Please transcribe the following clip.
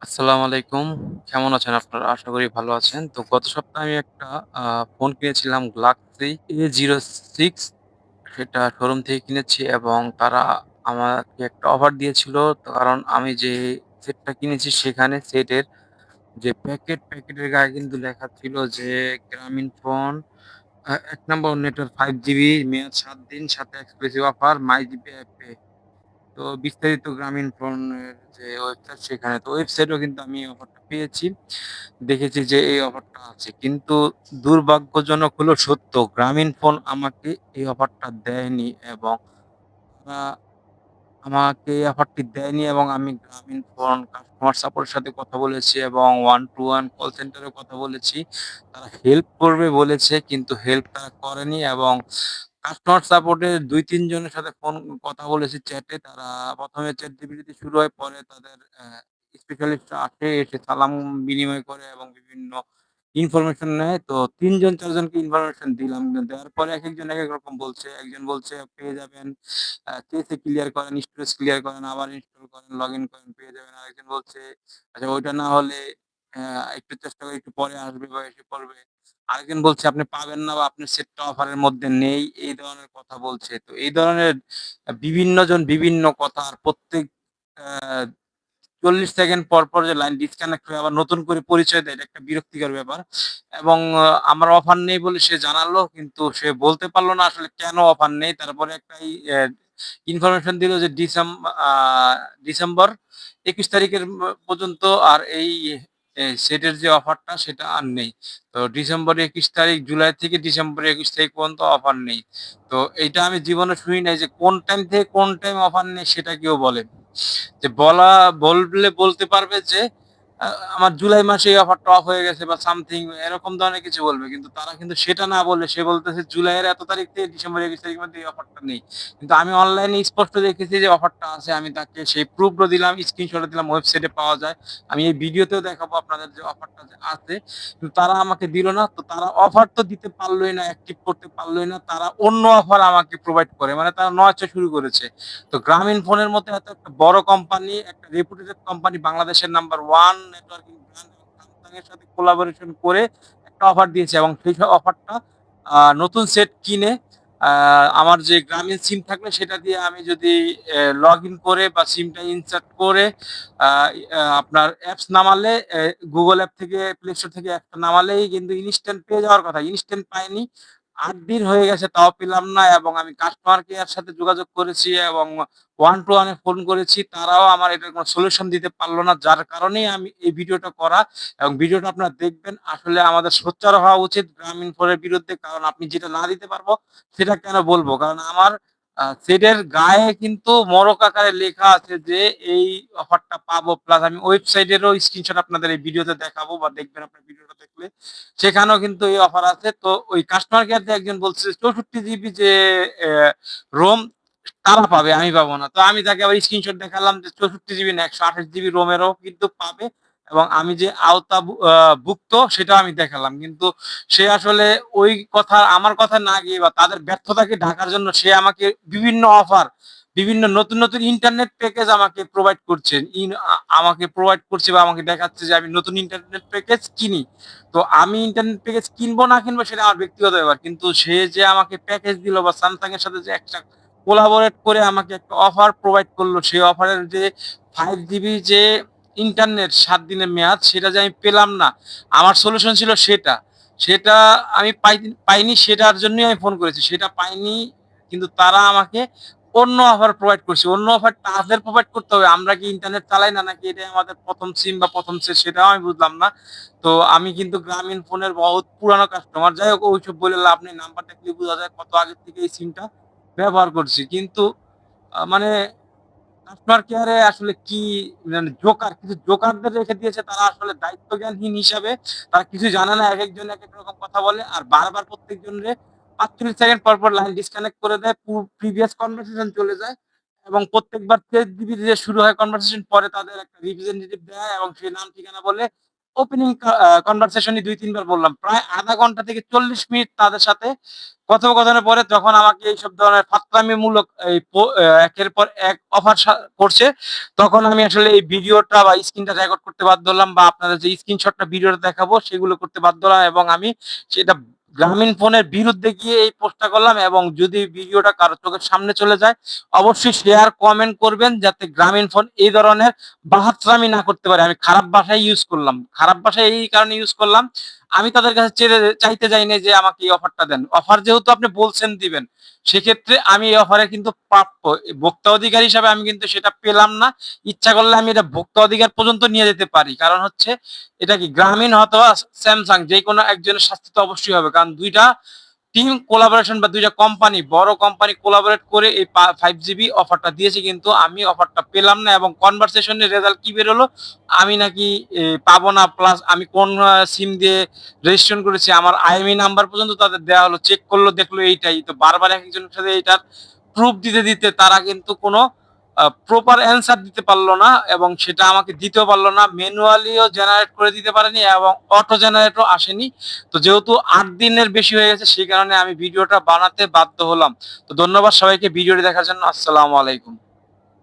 আসসালামু আলাইকুম। কেমন আছেন আপনারা? আশা করি ভালো আছেন। তো গত সপ্তাহে আমি একটা আ ফোন কিনেছিলাম Galaxy A06 সেটা শোরুম থেকে কিনেছি এবং তারা আমাকে একটা অফার দিয়েছিল। তো কারণ আমি যে সেটটা কিনেছি সেখানে সেটের যে প্যাকেটের গায়ে কিন্তু লেখা ছিল যে গ্রামীণ ফোন ১ নম্বর নেটওয়ার্ক 5 জিবি মেয়াদ ৭ দিন সাথে এক্সক্লুসিভ অফার মাইজিপি অ্যাপে। তো বিস্তারিত গ্রামীণ ফোনের যে ওয়েবসাইট সেখানে তো ওয়েবসাইটেও কিন্তু আমি এই অফারটা পেয়েছি। দেখেছি যে এই অফারটা আছে। কিন্তু দুর্ভাগ্যজনক হলো সত্য গ্রামীণ ফোন আমাকে এই অফারটা দেয়নি এবং তারা আমাকে এই অফারটি দেয়নি এবং আমি গ্রামীণ ফোন কাস্টমার সাপোর্টের সাথে কথা বলেছি এবং 1 to 1 কল সেন্টারেও কথা বলেছি। তারা হেল্প করবে বলেছে কিন্তু হেল্প তারা করেনি এবং কাস্টমার সাপোর্টের ২-৩ জনের সাথে কথা বলেছি চ্যাটে। তারা ১ম এ ChatGPT দিয়ে শুরু হয়, পরে তাদের স্পেশালিস্ট আসে, এসে সালাম বিনিময় করে এবং বিভিন্ন ইনফরমেশন নেয়। তো ৩ জন ৪ জনকে ইনফরমেশন দিলাম। দেওয়ার পরে একেকজন একেক রকম বলছে। একজন বলছে পেয়ে যাবেন, চেসে ক্লিয়ার করেন, স্টোরেজ ক্লিয়ার করেন, আবার ইনস্টল করেন, লগইন করেন পেয়ে যাবেন। আরেকজন বলছে আচ্ছা ওইটা না হলে একটু চেষ্টা করে একটু পরে আসবে বা এসে পড়বে। আরেকজন বলছে আপনি পাবেন না বা আপনার সেটটা অফারের মধ্যে নেই। এই ধরনের কথা বলছে। তো এই ধরনের বিভিন্ন জন বিভিন্ন কথা আর প্রত্যেক আ ৪০ সেকেন্ড পর যে লাইন ডিসকানেক্ট হয়ে আবার নতুন করে পরিচয় দেয়, এটা একটা বিরক্তিকর ব্যাপার। এবং আমার অফার নেই বলে সে জানালো কিন্তু সে বলতে পারল না আসলে কেন অফার নেই। তারপরে একটা ইনফরমেশন দিল যে আ ডিসেম্বর ২১ তারিখের পর্যন্ত আর এই সেটের যে অফারটা সেটা আর নেই। তো ডিসেম্বর ২১ তারিখ, জুলাই থেকে ডিসেম্বর ২১ তারিখ পর্যন্ত অফার নেই। তো এইটা আমি জীবনে শুনি নাই যে কোন টাইম থেকে কোন টাইম অফার নেই সেটা কেউ বলে। যে বললে বলতে পারবে যে আ আমার জুলাই মাসে এই অফারটা অফ হয়ে গেছে বা সামথিং এরকম ধরনের কিছু বলবে। কিন্তু তারা কিন্তু সেটা না বলে সে বলতেছে জুলাইয়ের এত তারিখ থেকে ডিসেম্বর ২১ তারিখের মধ্যে এই অফারটা নেই। কিন্তু আমি অনলাইনে স্পষ্ট দেখেছি যে অফারটা আছে। আমি তাকে সেই প্রুফও দিলাম, স্ক্রিনশটও দিলাম, ওয়েবসাইটে পাওয়া যায়। আমি এই ভিডিওতেও দেখাবো আপনাদের যে অফারটা যে আছে। কিন্তু তারা আমাকে দিল না। তো তারা অফার তো দিতে পারলই না, অ্যাক্টিভ করতে পারলই না। তারা অন্য অফার আমাকে প্রোভাইড করে। মানে তারা নয়টা শুরু করেছে। তো গ্রামীণ ফোনের মধ্যে এত একটা বড় কোম্পানি, একটা রেপুটেড কোম্পানি, বাংলাদেশের নাম্বার 1 নেটওয়ার্কিং ব্র্যান্ড এবং স্যামসাং এর সাথে কোলাবোরেশন করে একটা অফার দিয়েছে এবং সেই অফারটা নতুন সেট কিনে আ আমার যে গ্রামীণ সিম থাকলে সেটা দিয়ে আমি যদি লগইন করে বা সিমটা ইনসার্ট করে আ আপনার অ্যাপস নামালে Google অ্যাপ থেকে Play Store থেকে অ্যাপটা নামালেই কিন্তু ইনস্ট্যান্ট পেয়ে যাওয়ার কথা। ইনস্ট্যান্ট পাইনি। ৮ দিন হয়ে গেছে তাও পেলাম না এবং আমি কাস্টমার কেয়ার সাথে যোগাযোগ করেছি এবং 1 to 1 এ ফোন করেছি। তারাও আমার এটার কোন সলিউশন দিতে পারল না। যার কারণেই আমি এই ভিডিওটা করা এবং ভিডিওটা আপনারা দেখবেন। আসলে আমাদের সোচ্চার হওয়া উচিত গ্রামীণ ফোনের বিরুদ্ধে। কারণ আপনি যেটা না দিতে পারবো সেটা কেন বলবো? কারণ আমার সেটের গায়ে কিন্তু মড়ক আকারে লেখা আছে যে এই অফারটা পাবো। প্লাস আমি ওয়েবসাইটেরও স্ক্রিনশট আপনাদের এই ভিডিওতে দেখাবো বা দেখবেন আপনার ভিডিওটা দেখলে। সেখানেও কিন্তু এই অফার আছে। তো ওই কাস্টমার কেয়ার থেকে একজন বলছে ৬৪ জিবি যে অ্যা রোম তারা পাবে, আমি পাবো না। তো আমি তাকে আবার স্ক্রিনশট দেখালাম যে ৬৪ জিবি না ১২৮ জিবি রোমেরও কিন্তু পাবে এবং আমি যে ভুক্ত সেটাও আমি দেখালাম। কিন্তু সে আসলে ওই কথা আমার কথা না গিয়ে বা তাদের ব্যর্থতাকে ঢাকার জন্য সে আমাকে বিভিন্ন অফার, বিভিন্ন নতুন ইন্টারনেট প্যাকেজ আমাকে প্রোভাইড করছে। আমাকে প্রোভাইড করছে বা আমাকে দেখাচ্ছে যে আমি নতুন ইন্টারনেট প্যাকেজ কিনি। তো আমি ইন্টারনেট প্যাকেজ কিনবো না কিনবো সেটা আমার ব্যক্তিগত ব্যাপার। কিন্তু সে যে আমাকে প্যাকেজ দিল বা Samsung এর সাথে যে একটা কোলাবোরেট করে আমাকে একটা অফার প্রোভাইড করলো, সেই অফারের যে 5 জিবি যে ইন্টারনেট ৭ দিনের মেয়াদ সেটা যে আমি পেলাম না। আমার সলিউশন ছিল সেটা। সেটা আমি পাইনি সেটার জন্যই আমি ফোন করেছি। সেটা পাইনি কিন্তু তারা আমাকে অন্য অফার প্রোভাইড করছে। অন্য অফার তাদের প্রোভাইড করতে হবে। আমরা কি ইন্টারনেট চালাই না নাকি এটাই আমাদের ১ম সিম বা ১ম সেট সেটাও আমি বুঝলাম না। তো আমি কিন্তু গ্রামীণ ফোনের বহুত পুরানো কাস্টমার। যাই হোক ওইসব বলে লাভ নেই। নাম্বার দেখলেই বোঝা যায় কত আগে থেকে এই সিমটা ব্যবহার করছি। কিন্তু মানে কাস্টমার কেয়ারে আসলে কি মানে কিছু জোকারদের রেখে দিয়েছে তারা আসলে দায়িত্বজ্ঞানহীন হিসাবে তারা কিছুই জানে না। একেকজন একেক রকম কথা বলে। আর বারবার প্রত্যেকজনরে ৪৫ সেকেন্ড পর লাইন ডিসকানেক্ট করে দেয়। প্রিভিয়াস কনভারসেশন চলে যায় এবং প্রত্যেকবার ২৩ জিবি দিয়ে শুরু হয় কনভারসেশন পরে তাদের একটা রিপ্রেজেন্টেটিভ দেয় এবং সে নাম ঠিকানা বলে ওপেনিং কনভারসেশনই ২-৩ বার বললাম। প্রায় ০.৫ ঘন্টা থেকে ৪০ মিনিট তাদের সাথে কথোপকথনের পরে যখন আমাকে এইসব ধরনের ফাত্রামিমূলক এই একের পর এক অফার করছে, তখন আমি আসলে এই ভিডিওটা বা স্ক্রিনটা রেকর্ড করতে বাধ্য হলাম, বা আপনাদের যে স্ক্রিনশটটা ভিডিওটা দেখাবো সেগুলো করতে বাধ্য হলাম, এবং আমি সেটা গ্রামীণ ফোনের বিরুদ্ধে গিয়ে এই পোস্টটা করলাম। এবং যদি ভিডিওটা কারো চোখের সামনে চলে যায়, অবশ্যই শেয়ার, কমেন্ট করবেন যাতে গ্রামীণ ফোন এই ধরনের বাহাত্রামি না করতে পারে। আমি খারাপ ভাষায় ইউজ করলাম। খারাপ ভাষা এই কারণে ইউজ করলাম, আমি তাদের কাছে চাইতে যাই নাই যে আমাকে এই অফারটা দেন। অফার যেহেতু আপনি বলছেন দিবেন, সেক্ষেত্রে আমি এই অফারে কিন্তু প্রাপ্য। ভোক্তা অধিকার হিসাবে আমি কিন্তু সেটা পেলাম না। ইচ্ছা করলে আমি এটা ভোক্তা অধিকার পর্যন্ত নিয়ে যেতে পারি। কারণ হচ্ছে এটা কি গ্রামীণ অথবা স্যামসাং যেকোনো একজনের শাস্তি তো অবশ্যই হবে। কারণ ২ টা টিম কোলাবোরেশন বা ২ টা কোম্পানি, বড় কোম্পানি কোলাবোরেট করে এই 5 জিবি অফারটা দিয়েছে, কিন্তু আমি অফারটা পেলাম না। এবং কনভারসেশনের রেজাল্ট কি বের হলো? আমি নাকি পাবো না, প্লাস আমি কোন সিম দিয়ে রেজিস্ট্রেশন করেছি আমার আইএমইআই নাম্বার পর্যন্ত তাদের দেওয়া হলো। চেক করলো, দেখলো এইটাই। তো বারবার একেকজনের সাথে এইটার প্রুফ দিতে তারা কিন্তু কোনো প্রপার অ্যান্সার দিতে পারল না, এবং সেটা আমাকে দিতেও পারল না। ম্যানুয়ালিও জেনারেট করে দিতে পারেনি, এবং অটো জেনারেটও আসেনি। তো যেহেতু ৮ দিনের বেশি হয়ে গেছে, সেই কারণে আমি ভিডিওটা বানাতে বাধ্য হলাম। তো ধন্যবাদ সবাইকে ভিডিওটি দেখার জন্য। আসসালামু আলাইকুম।